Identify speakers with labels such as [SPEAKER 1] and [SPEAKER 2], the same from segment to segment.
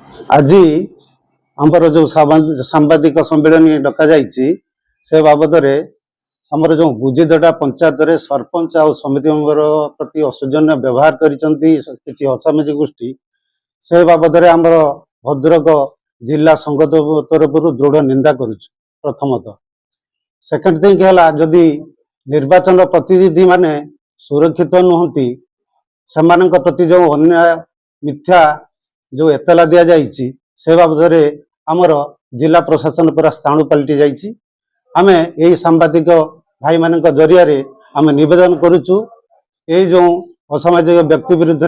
[SPEAKER 1] आज आमर जो सांबादिक सम्मेलन डक से बाबद आमर जो गुजिदटा पंचायत रे सरपंच आ समिति मेम्बर प्रति असौजन्य व्यवहार करिसेंती किछि असामाजिक गोष्ठी से बाबद आमर भद्रक जिला संघ तरफ दृढ़ निंदा करुछु। प्रथमतः सेकेंड थिंग है जदि निर्वाचन प्रतिनिधि माने सुरक्षित नुहंती सेमानक प्रति जो अन्याय मिथ्या जो एतला दिया जाइछि से बाबद आमर जिला प्रशासन पूरा स्थाणु पलटि जाइछि। आमे यही सांबादिक भाई मानक जरिया आमे निवेदन करुछु ये जो असामाजिक व्यक्ति विरुद्ध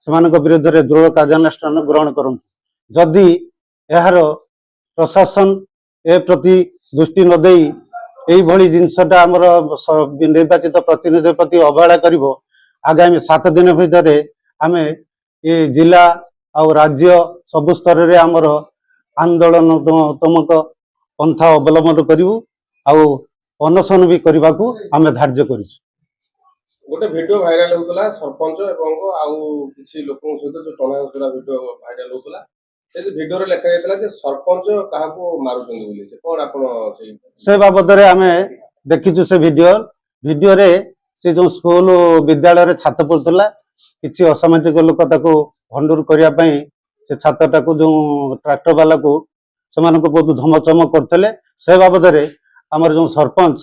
[SPEAKER 1] सेमानक विरुद्ध दृढ़ कार्यानुष्ठान ग्रहण करନ୍ତୁ। जदि यार प्रशासन ए प्रति दृष्टि न देई एई भली जिनसटा आमर निर्वाचित प्रतिनिधि प्रति अवहेला करिवो आगामी 7 दिन भितर आमे ये जिला आ राज्य सबु स्तर रे आमर आंदोलनात्मक पंथा अवलंबन करिवु आ अनशन भी करने को आम धार्य कर
[SPEAKER 2] गोटे वीडियो भाइराल होता सरपंच एवं आउ किसी लोकों सहित जो टणाघोषरा वीडियो भाइराल होता वीडियो रे लिखा जायतला जे सरपंच काहाको मारुछन बोली से कोन आपण
[SPEAKER 1] से बाबद रे आमे देखिछु से वीडियो रे से जो स्कूल विद्यालय रे छात्र पड़तला किछि असामाजिक लोक ताको भंडूर करिया पई से छात्रटा को जो ट्रैक्टर वाला को समान को बहुत धमचमक करथले से बाबद रे आमर जो सरपंच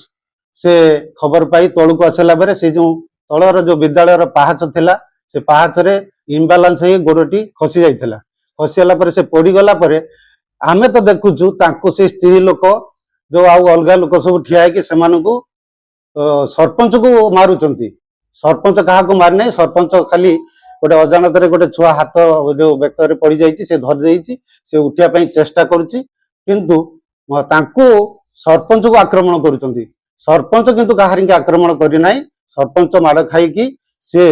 [SPEAKER 1] से खबर पाई तलू को आसला बेरे से जो तलर जो विद्यालय पाहाच थिला से पाहाच रे इम्बालांस हो गोड़टी खसी जाइथिला। खसीला पर से पड़ी गला पर आमे तो देखुछु ताको से स्त्री लोक जो आउ अलगा लोक सब ठिया कि सेमानकु सरपंच को मारुचंती। सरपंच कहा को मार नहीं सरपंच खाली गोटे अजाणत गोटे छुआ हाथ जो बेकर पड़ जाइए से धरी जाइए से उठिया पई चेष्टा करुच्ची किंतु तांको सरपंच को आक्रमण करुचंती। सरपंच किंतु कहार के आक्रमण करना सरपंच माड़ खाई सी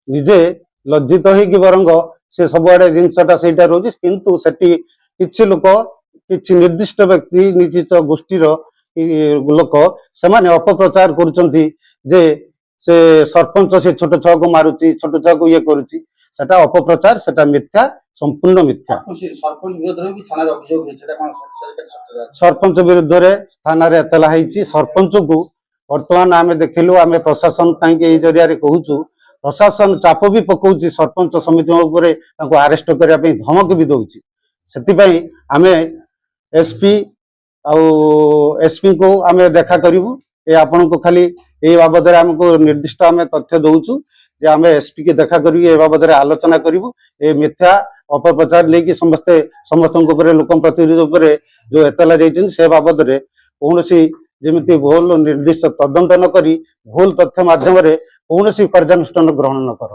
[SPEAKER 1] निजे लज्जित हो बरंग से सबुआड़े जिनसटा से रोचे किंतु सेठी किछि लोक किछि निर्दिष्ट व्यक्ति निश्चित गोष्ठीर लोक से अपप्रचार करुचंती जे से सरपंच से छोट छुआ को मारुची छोट छुआ को ये करुची सेटा अपप्रचार सेटा मिथ्या संपूर्ण मिथ्या। सरपंच विरुद्ध रे थाना रे एतला हैची सरपंच को वर्तमान आमे देखिलु आमे प्रशासन कहीं जरिया कहूचु प्रशासन चाप भी पकाउची सरपंच समिति उपरे ताको अरेस्ट करिया पे धमक भी दउची सेति पई आमे एसपी को आमे देखा करिवु ए आपण को खाली ए बाबद रे हमको निर्दिष्ट आमे तथ्य दउचु जे आमे एसपी के देखा करी ए बाबद रे आलोचना करिवु ए मिथ्या अपप्रचार लेकी समस्त लोक प्रतिनिधि जो एतला जाइछन से बाबद रे कोनोसी जेमिति भूल निर्दिष्ट तदंत न करी भूल तथ्य माध्यम रे कोनोसी कार्यानुष्ठान ग्रहण न कर।